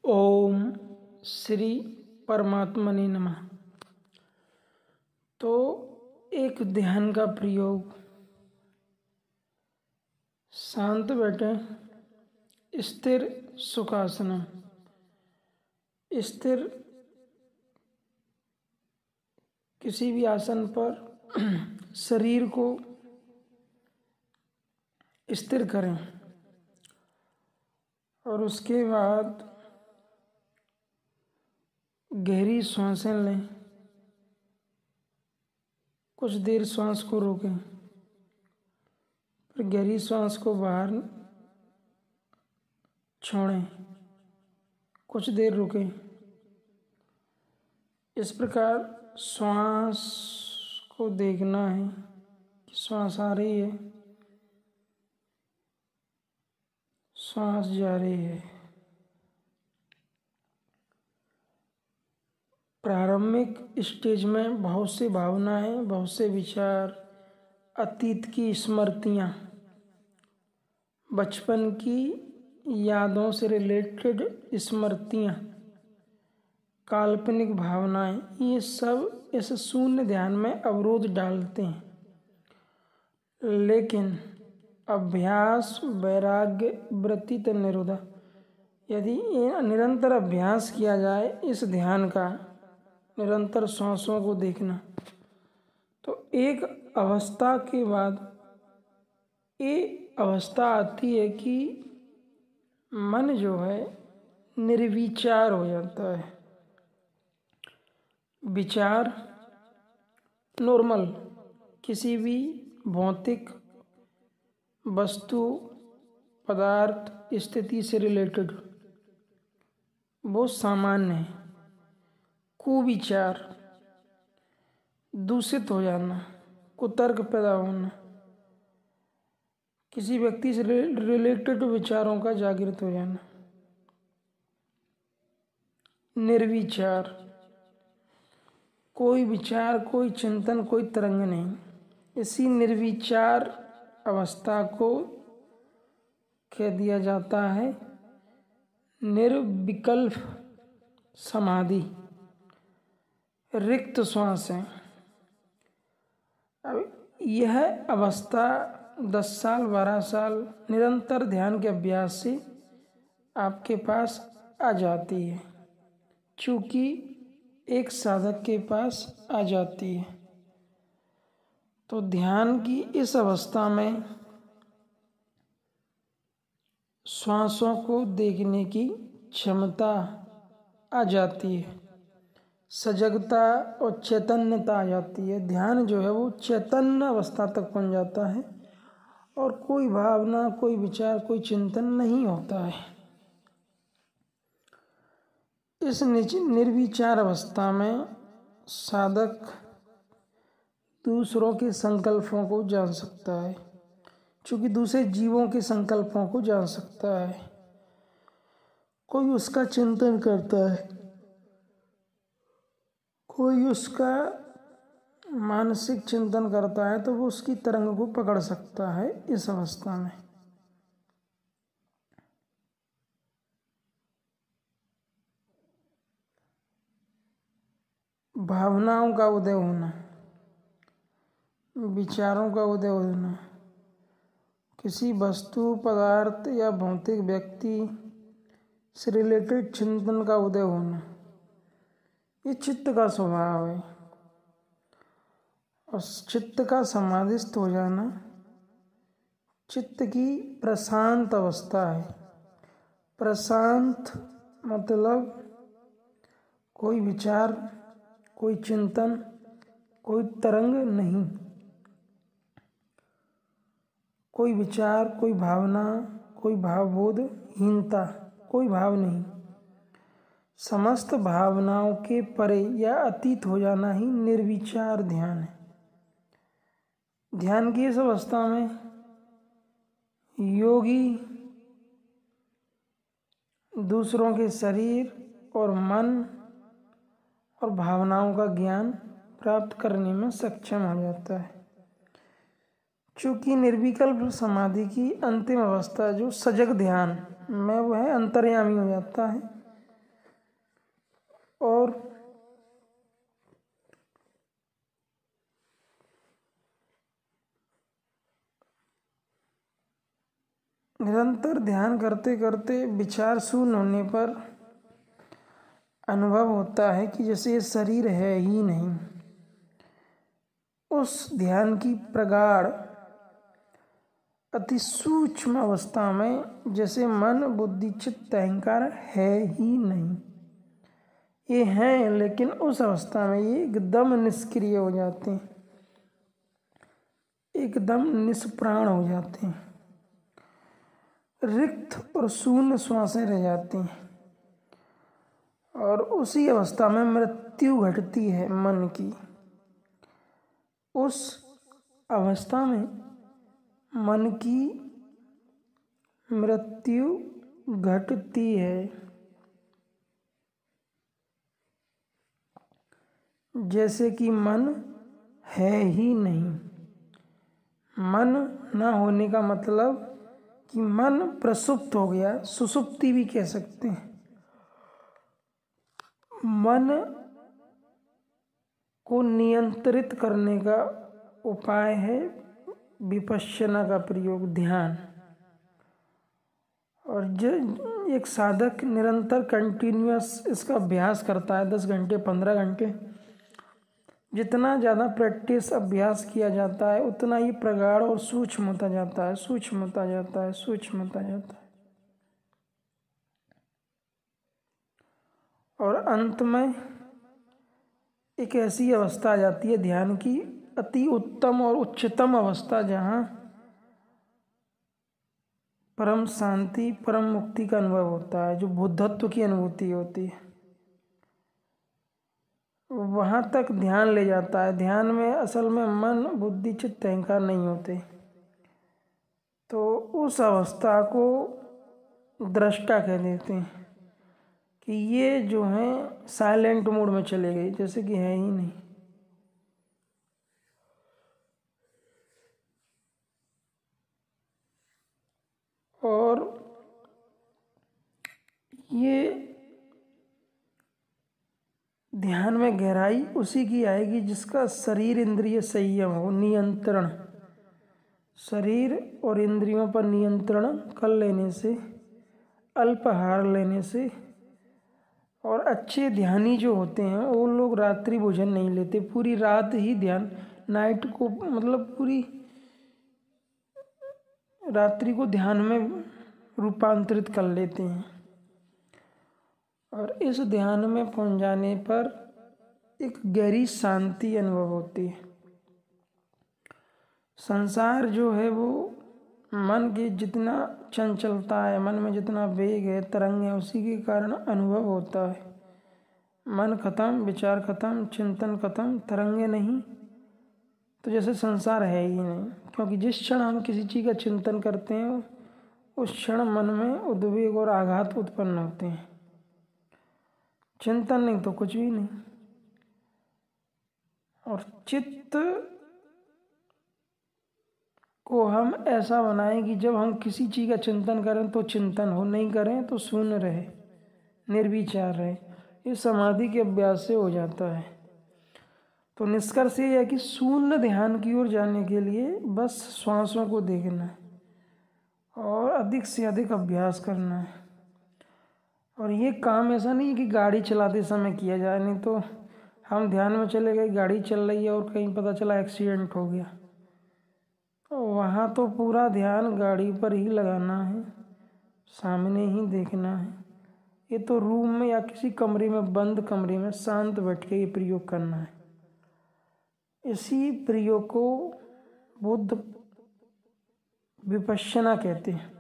ओम श्री परमात्मने नमः। तो एक ध्यान का प्रयोग, शांत बैठे, स्थिर सुखासन। स्थिर किसी भी आसन पर शरीर को स्थिर करें और उसके बाद गहरी सांसें लें। कुछ देर सांस को रोकें, फिर गहरी सांस को बाहर छोड़ें। कुछ देर रुकें। इस प्रकार श्वास को देखना है कि श्वास आ रही है, श्वास जा रही है। प्रारंभिक स्टेज में बहुत सी भावनाएं, बहुत से विचार, अतीत की स्मृतियां, बचपन की यादों से रिलेटेड स्मृतियां, काल्पनिक भावनाएं, ये सब इस शून्य ध्यान में अवरोध डालते हैं। लेकिन अभ्यास वैराग्य वृत्ति तन निरोधा, यदि निरंतर अभ्यास किया जाए इस ध्यान का, निरंतर सांसों को देखना, तो एक अवस्था के बाद ये अवस्था आती है कि मन जो है निर्विचार हो जाता है। विचार नॉर्मल किसी भी भौतिक वस्तु, पदार्थ, स्थिति से रिलेटेड वो सामान्य है। कुविचार, दूषित हो जाना, कुतर्क पैदा होना, किसी व्यक्ति से रिलेटेड विचारों का जागृत हो जाना। निर्विचार, कोई विचार, कोई चिंतन, कोई तरंग नहीं। इसी निर्विचार अवस्था को कह दिया जाता है निर्विकल्प समाधि, रिक्त श्वास है। अब यह अवस्था 10 साल 12 साल निरंतर ध्यान के अभ्यास से आपके पास आ जाती है, चूँकि एक साधक के पास आ जाती है। तो ध्यान की इस अवस्था में श्वासों को देखने की क्षमता आ जाती है, सजगता और चैतन्यता आ जाती है। ध्यान जो है वो चैतन्य अवस्था तक पहुंच जाता है और कोई भावना, कोई विचार, कोई चिंतन नहीं होता है। इस निर्विचार अवस्था में साधक दूसरों के संकल्पों को जान सकता है, क्योंकि दूसरे जीवों के संकल्पों को जान सकता है। कोई उसका चिंतन करता है, कोई उसका मानसिक चिंतन करता है, तो वो उसकी तरंग को पकड़ सकता है। इस अवस्था में भावनाओं का उदय होना, विचारों का उदय होना, किसी वस्तु, पदार्थ या भौतिक व्यक्ति से रिलेटेड चिंतन का उदय होना, ये चित्त का स्वभाव है। और चित्त का समाधिस्थ हो जाना चित्त की प्रशांत अवस्था है। प्रशांत मतलब कोई विचार, कोई चिंतन, कोई तरंग नहीं। कोई विचार, कोई भावना, कोई भावबोध हीनता, कोई भाव नहीं। समस्त भावनाओं के परे या अतीत हो जाना ही निर्विचार ध्यान है। ध्यान की इस अवस्था में योगी दूसरों के शरीर और मन और भावनाओं का ज्ञान प्राप्त करने में सक्षम हो जाता है। चूँकि निर्विकल्प समाधि की अंतिम अवस्था जो सजग ध्यान में, वह अंतर्यामी हो जाता है। और निरंतर ध्यान करते करते विचार शून्य होने पर अनुभव होता है कि जैसे ये शरीर है ही नहीं। उस ध्यान की प्रगाढ़ अति सूक्ष्म अवस्था में जैसे मन बुद्धि चित्त अहंकार है ही नहीं, ये हैं लेकिन उस अवस्था में ये एकदम निष्क्रिय हो जाते हैं, एकदम निष्प्राण हो जाते हैं, रिक्त और शून्य श्वासें रह जाती हैं। और उसी अवस्था में मृत्यु घटती है मन की। उस अवस्था में मन की मृत्यु घटती है। जैसे कि मन है ही नहीं। मन न होने का मतलब कि मन प्रसुप्त हो गया, सुसुप्ति भी कह सकते हैं। मन को नियंत्रित करने का उपाय है विपश्यना का प्रयोग, ध्यान। और जो एक साधक निरंतर कंटिन्यूअस इसका अभ्यास करता है 10 घंटे 15 घंटे, जितना ज़्यादा प्रैक्टिस अभ्यास किया जाता है उतना ही प्रगाढ़ और सूक्ष्म होता जाता है, सूक्ष्म होता जाता है, सूक्ष्म होता जाता है। और अंत में एक ऐसी अवस्था आ जाती है ध्यान की, अति उत्तम और उच्चतम अवस्था, जहाँ परम शांति परम मुक्ति का अनुभव होता है, जो बुद्धत्व की अनुभूति होती है। वहाँ तक ध्यान ले जाता है। ध्यान में असल में मन बुद्धि चित्त अहंकार नहीं होते, तो उस अवस्था को दृष्टा कह देते हैं कि ये जो है साइलेंट मोड में चले गए, जैसे कि है ही नहीं। और ये ध्यान में गहराई उसी की आएगी जिसका शरीर इंद्रिय संयम हो, नियंत्रण। शरीर और इंद्रियों पर नियंत्रण कर लेने से, अल्पाहार लेने से, और अच्छे ध्यानी जो होते हैं वो लोग रात्रि भोजन नहीं लेते, पूरी रात ही ध्यान, नाइट को मतलब पूरी रात्रि को ध्यान में रूपांतरित कर लेते हैं। और इस ध्यान में पहुंच जाने पर एक गहरी शांति अनुभव होती है। संसार जो है वो मन की जितना चंचलता है, मन में जितना वेग है, तरंग है, उसी के कारण अनुभव होता है। मन खत्म, विचार खत्म, चिंतन खत्म, तरंगे नहीं, तो जैसे संसार है ही नहीं। क्योंकि जिस क्षण हम किसी चीज़ का चिंतन करते हैं उस क्षण मन में उद्वेग और आघात उत्पन्न होते हैं। चिंतन नहीं तो कुछ भी नहीं। और चित्त को हम ऐसा बनाएं कि जब हम किसी चीज़ का चिंतन करें तो चिंतन हो, नहीं करें तो शून्य रहे, निर्विचार रहे। इस समाधि के अभ्यास से हो जाता है। तो निष्कर्ष ये है कि शून्य ध्यान की ओर जाने के लिए बस श्वासों को देखना है और अधिक से अधिक अभ्यास करना है। और ये काम ऐसा नहीं है कि गाड़ी चलाते समय किया जाए, नहीं तो हम ध्यान में चले गए, गाड़ी चल रही है और कहीं पता चला एक्सीडेंट हो गया, वहाँ तो पूरा ध्यान गाड़ी पर ही लगाना है, सामने ही देखना है। ये तो रूम में या किसी कमरे में, बंद कमरे में शांत बैठ के ये प्रयोग करना है। इसी प्रयोग को बुद्ध विपश्यना कहते हैं,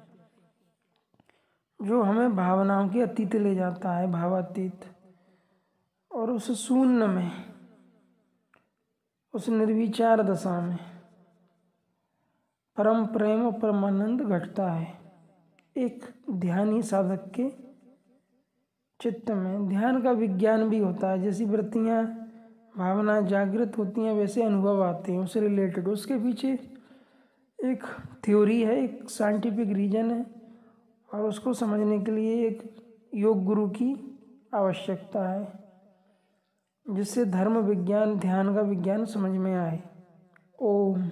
जो हमें भावनाओं के अतीत ले जाता है, भावातीत। और उस शून्य में, उस निर्विचार दशा में परम प्रेम और परमानंद घटता है एक ध्यानी साधक के चित्त में। ध्यान का विज्ञान भी होता है। जैसी वृत्तियाँ भावना जागृत होती हैं वैसे अनुभव आते हैं उससे रिलेटेड। उसके पीछे एक थ्योरी है, एक साइंटिफिक रीजन है, और उसको समझने के लिए एक योग गुरु की आवश्यकता है। जिससे धर्म विज्ञान ध्यान का विज्ञान समझ में आए। ओम।